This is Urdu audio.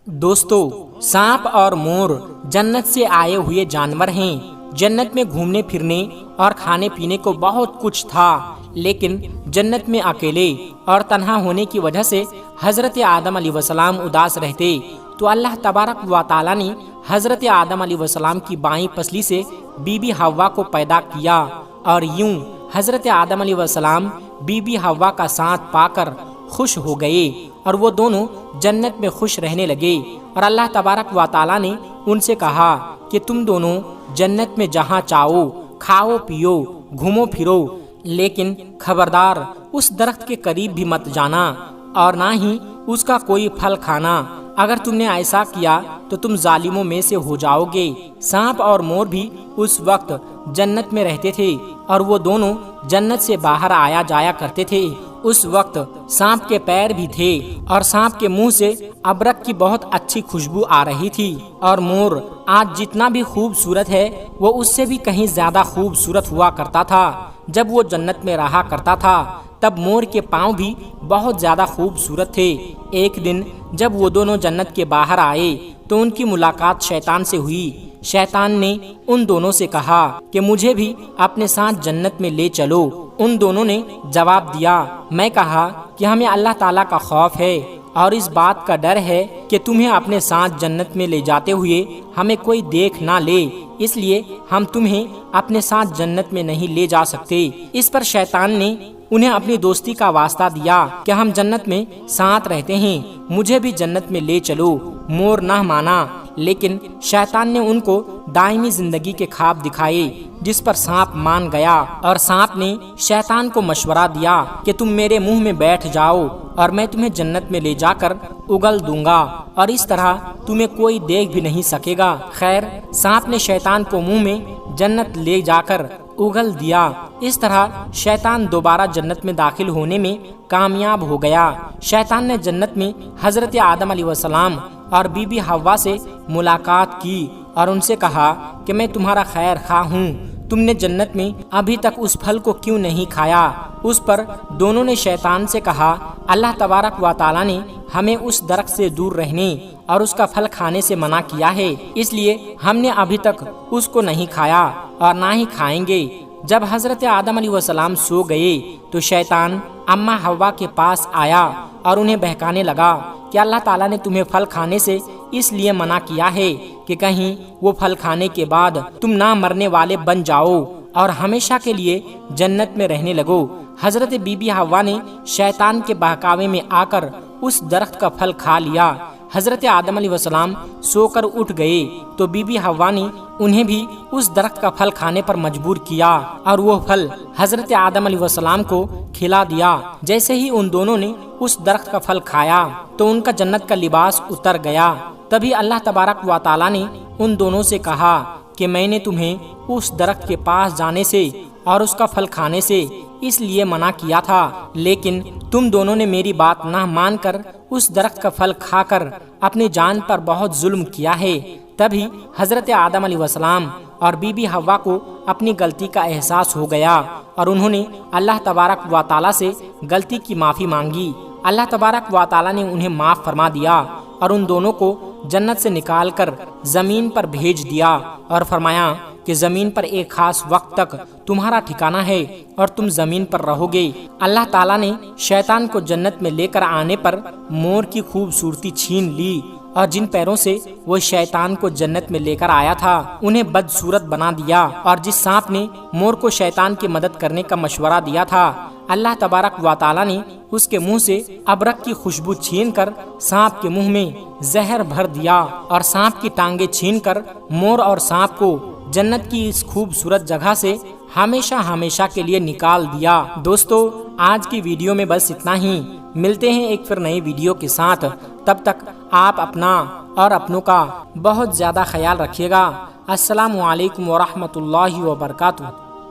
دوستو، سانپ اور مور جنت سے آئے ہوئے جانور ہیں۔ جنت میں گھومنے پھرنے اور کھانے پینے کو بہت کچھ تھا، لیکن جنت میں اکیلے اور تنہا ہونے کی وجہ سے حضرت آدم علیہ السلام اداس رہتے، تو اللہ تبارک و تعالی نے حضرت آدم علیہ السلام کی بائیں پسلی سے بی بی حوا کو پیدا کیا، اور یوں حضرت آدم علیہ السلام بی بی حوا کا ساتھ پا کر خوش ہو گئے، اور وہ دونوں جنت میں خوش رہنے لگے۔ اور اللہ تبارک و تعالی نے ان سے کہا کہ تم دونوں جنت میں جہاں چاہو کھاؤ پیو گھومو پھرو، لیکن خبردار اس درخت کے قریب بھی مت جانا اور نہ ہی اس کا کوئی پھل کھانا، اگر تم نے ایسا کیا تو تم ظالموں میں سے ہو جاؤ گے۔ سانپ اور مور بھی اس وقت جنت میں رہتے تھے، اور وہ دونوں جنت سے باہر آیا جایا کرتے تھے۔ اس وقت سانپ کے پیر بھی تھے، اور سانپ کے منہ سے ابرک کی بہت اچھی خوشبو آ رہی تھی، اور مور آج جتنا بھی خوبصورت ہے وہ اس سے بھی کہیں زیادہ خوبصورت ہوا کرتا تھا۔ جب وہ جنت میں رہا کرتا تھا تب مور کے پاؤں بھی بہت زیادہ خوبصورت تھے۔ ایک دن جب وہ دونوں جنت کے باہر آئے تو ان کی ملاقات شیطان سے ہوئی۔ شیطان نے ان دونوں سے کہا کہ مجھے بھی اپنے ساتھ جنت میں لے چلو۔ ان دونوں نے جواب دیا، میں کہا کہ ہمیں اللہ تعالیٰ کا خوف ہے اور اس بات کا ڈر ہے کہ تمہیں اپنے ساتھ جنت میں لے جاتے ہوئے ہمیں کوئی دیکھ نہ لے، اس لیے ہم تمہیں اپنے ساتھ جنت میں نہیں لے جا سکتے۔ اس پر شیطان نے انہیں اپنی دوستی کا واسطہ دیا کہ ہم جنت میں ساتھ رہتے ہیں، مجھے بھی جنت میں لے چلو۔ مور نہ مانا، لیکن شیطان نے ان کو دائمی زندگی کے خواب دکھائے، جس پر سانپ مان گیا، اور سانپ نے شیطان کو مشورہ دیا کہ تم میرے منہ میں بیٹھ جاؤ اور میں تمہیں جنت میں لے جا کر اگل دوں گا، اور اس طرح تمہیں کوئی دیکھ بھی نہیں سکے گا۔ خیر، سانپ نے شیطان کو منہ میں جنت لے جا کر اگل دیا۔ اس طرح شیطان دوبارہ جنت میں داخل ہونے میں کامیاب ہو گیا۔ شیطان نے جنت میں حضرت آدم علیہ السلام اور بی بی حوا سے ملاقات کی اور ان سے کہا کہ میں تمہارا خیر خواہ ہوں، تم نے جنت میں ابھی تک اس پھل کو کیوں نہیں کھایا؟ اس پر دونوں نے شیطان سے کہا، اللہ تبارک و تعالی نے ہمیں اس درخت سے دور رہنے اور اس کا پھل کھانے سے منع کیا ہے، اس لیے ہم نے ابھی تک اس کو نہیں کھایا اور نہ ہی کھائیں گے۔ جب حضرت آدم علیہ السلام سو گئے تو شیطان اماں حوا کے پاس آیا اور انہیں بہکانے لگا کہ اللہ تعالیٰ نے تمہیں پھل کھانے سے اس لیے منع کیا ہے کہ کہیں وہ پھل کھانے کے بعد تم نہ مرنے والے بن جاؤ اور ہمیشہ کے لیے جنت میں رہنے لگو۔ حضرت بی بی حوا نے شیطان کے بہکاوے میں آ کر اس درخت کا پھل کھا لیا۔ حضرت آدم علیہ السلام سو کر اٹھ گئے تو بی بی حوا نے انہیں بھی اس درخت کا پھل کھانے پر مجبور کیا، اور وہ پھل حضرت آدم علیہ السلام کو کھلا دیا۔ جیسے ہی ان دونوں نے اس درخت کا پھل کھایا تو ان کا جنت کا لباس اتر گیا۔ تبھی اللہ تبارک و تعالی نے ان دونوں سے کہا کہ میں نے تمہیں اس درخت کے پاس جانے سے اور اس کا پھل کھانے سے اس لیے منع کیا تھا، لیکن تم دونوں نے میری بات نہ مان کر اس درخت کا پھل کھا کر اپنی جان پر بہت ظلم کیا ہے۔ تبھی حضرت آدم علیہ السلام اور بی بی حوا کو اپنی غلطی کا احساس ہو گیا، اور انہوں نے اللہ تبارک و تعالی سے غلطی کی معافی مانگی۔ اللہ تبارک و تعالی نے انہیں معاف فرما دیا اور ان دونوں کو جنت سے نکال کر زمین پر بھیج دیا، اور فرمایا کہ زمین پر ایک خاص وقت تک تمہارا ٹھکانہ ہے اور تم زمین پر رہو گے۔ اللہ تعالیٰ نے شیطان کو جنت میں لے کر آنے پر مور کی خوبصورتی چھین لی، اور جن پیروں سے وہ شیطان کو جنت میں لے کر آیا تھا انہیں بدصورت بنا دیا، اور جس سانپ نے مور کو شیطان کی مدد کرنے کا مشورہ دیا تھا، اللہ تبارک و تعالی نے اس کے منہ سے ابرک کی خوشبو چھین کر سانپ کے منہ میں زہر بھر دیا، اور سانپ کی ٹانگیں چھین کر مور اور سانپ کو جنت کی اس خوبصورت جگہ سے ہمیشہ کے لیے نکال دیا۔ دوستو، آج کی ویڈیو میں بس اتنا ہی، ملتے ہیں ایک پھر نئی ویڈیو کے ساتھ، تب تک آپ اپنا اور اپنوں کا بہت زیادہ خیال رکھیے گا۔ السلام علیکم ورحمۃ اللہ وبرکاتہ۔